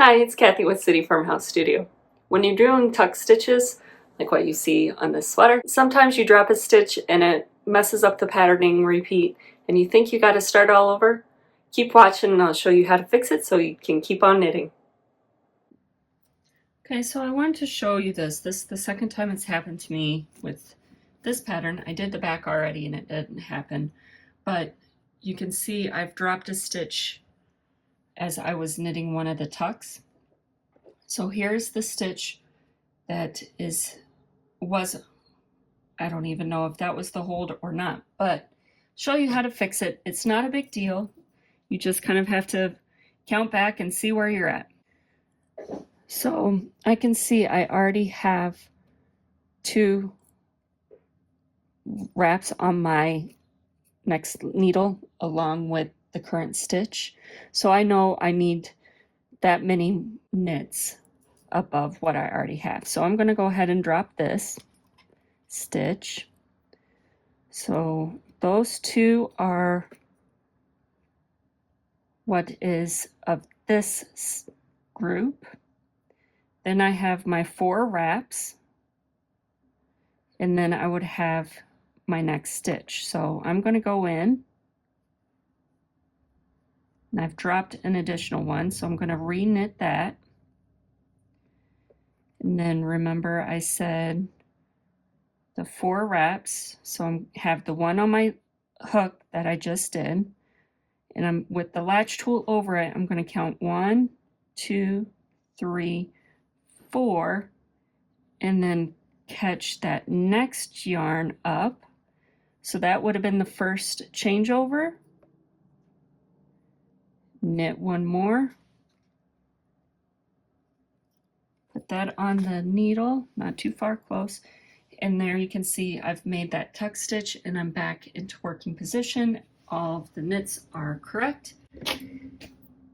Hi, it's Kathy with City Farmhouse Studio. When you're doing tuck stitches, like what you see on this sweater, sometimes you drop a stitch and it messes up the patterning repeat and you think you got to start all over. Keep watching and I'll show you how to fix it so you can keep on knitting. Okay, so I wanted to show you this is the second time it's happened to me with this pattern. I did the back already and it didn't happen, but you can see I've dropped a stitch as I was knitting one of the tucks. So here's the stitch that I don't even know if that was the hold or not, but show you how to fix it. It's not a big deal. You just kind of have to count back and see where you're at. So I can see I already have 2 wraps on my next needle along with the current stitch. So I know I need that many knits above what I already have. So I'm going to go ahead and drop this stitch. So those 2 are what is of this group. Then I have my 4 wraps, and then I would have my next stitch. So I'm going to go in, and I've dropped an additional one, so I'm going to re-knit that. And then remember I said the 4 wraps, so I have the one on my hook that I just did, and I'm with the latch tool over it. I'm going to count 1, 2, 3, 4, and then catch that next yarn up. So that would have been the first changeover. Knit 1 more, put that on the needle, not too far close, and there you can see I've made that tuck stitch and I'm back into working position. All of the knits are correct.